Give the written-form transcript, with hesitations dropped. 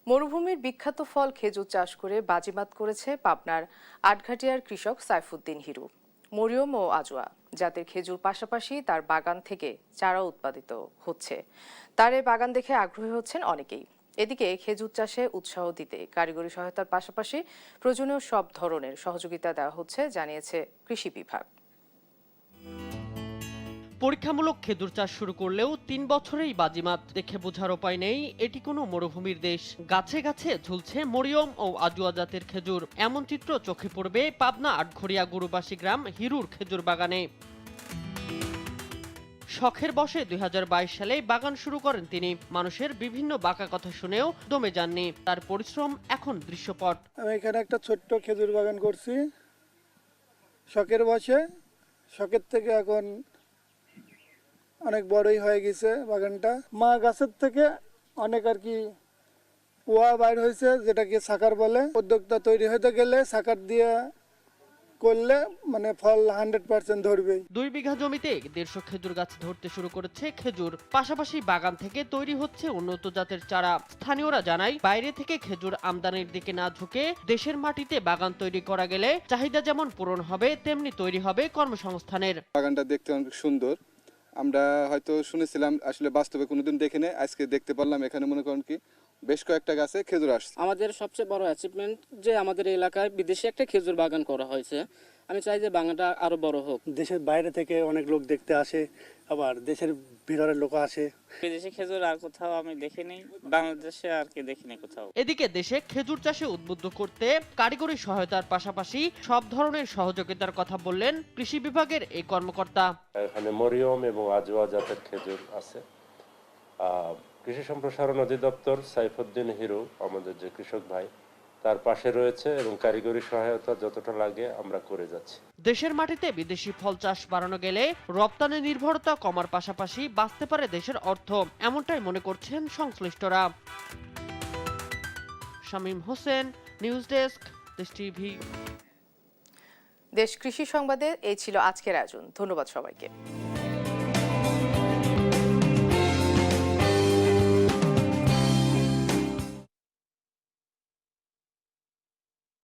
মরুভূমির বিখ্যাত ফল খেজুর চাষ করে বাজিমাত করেছে পাবনার আটঘাটিয়ার কৃষক সাইফুদ্দিন হিরু। মরিয়ম ও আজোয়া জাতের খেজুর পাশাপাশি তার বাগান থেকে চারা উৎপাদিত হচ্ছে। তার এই বাগান দেখে আগ্রহী হচ্ছেন অনেকেই। এদিকে খেজুর চাষে উৎসাহ দিতে কারিগরি সহায়তার পাশাপাশি প্রয়োজনীয় সব ধরনের সহযোগিতা দেওয়া হচ্ছে জানিয়েছে কৃষি বিভাগ। পরীক্ষামূলক খেজুর চাষ শুরু করলেও ৩ বছরেই বাজিমাত। দেখে বোঝার উপায় নেই এটি কোনো মরুভূমির দেশ। গাছে গাছে ঝুলছে মরিয়ম ও আজুয়া জাতের খেজুর। এমন চিত্র চোখে পড়বে পাবনা আটঘরিয়া গুরুবাসী গ্রাম হিরুর খেজুর বাগানে। শখের বশে ২০২২ সালে বাগান শুরু করেন তিনি। মানুষের বিভিন্ন বাঁকা কথা শুনেও দমে যাননি। তার পরিশ্রম এখন দৃশ্যপট। আমি এখানে একটা ছোট্ট খেজুর বাগান করছি শখের বশে। শখের থেকে এখন অনেক বড়ই হয়ে গেছে বাগানটা। মা গাছের থেকে অনেক আর কি পোয়া বাইর হয়েছে, যেটাকে সাকার বলে। উদ্যোক্তা তৈরি হতে গেলে সাকার দিয়ে করলে মানে ফল 100% ধরবে। ২ বিঘা জমিতে ১৫০ খেজুর গাছ ধরতে শুরু করেছে খেজুর। পাশাপাশি বাগান থেকে তৈরি হচ্ছে উন্নত জাতের চারা। স্থানীয়রা জানায়, বাইরে থেকে খেজুর আমদানির দিকে না ঝুঁকে দেশের মাটিতে বাগান তৈরি করা গেলে চাহিদা যেমন পূরণ হবে তেমনি তৈরি হবে কর্মসংস্থানের। বাগানটা দেখতে অনেক সুন্দর। আমরা হয়তো শুনেছিলাম, আসলে বাস্তবে কোনোদিন দেখি নাই, আজকে দেখতে পারলাম। এখানে মনে করেন কি বেশ কয়েকটা গাছে খেজুর আসছে। আমাদের সবচেয়ে বড় অ্যাচিভমেন্ট যে আমাদের এলাকায় বিদেশে একটা খেজুর বাগান করা হয়েছে। আমি চাই যে বাগানটা আরো বড় হোক। দেশের বাইরে থেকে অনেক লোক দেখতে আসে, আবার দেশের ভিতরের লোক আসে। বিদেশি খেজুর আর কোথাও আমি দেখিনি, বাংলাদেশে আর কি দেখিনি কোথাও। এদিকে দেশে খেজুর চাষে উদ্বুদ্ধ করতে কারিগরি সহায়তার পাশাপাশি সব ধরনের সহযোগিতার কথা বললেন কৃষি বিভাগের এই কর্মকর্তা। এখানে মরিয়ম এবং আজওয়া জাতের খেজুর আছে। কৃষি সম্প্রসারণ অধিদপ্তর সাইফুদ্দিন হিরু আমাদের যে কৃষক ভাই, তার পাশে রয়েছে এবং কারিগরি সহায়তা যতটা লাগে আমরা করে যাচ্ছি। দেশের মাটিতে বিদেশি ফল চাষ বাড়ানো গেলে রপ্তানি নির্ভরতা কমার পাশাপাশি বাঁচতে পারে দেশের অর্থ, এমনটাই মনে করছেন সংশ্লিষ্টরা। শামীম হোসেন, নিউজ ডেস্ক, দেশ টিভি। দেশ কৃষি সংবাদে এই ছিল আজকের আয়োজন। ধন্যবাদ সবাইকে।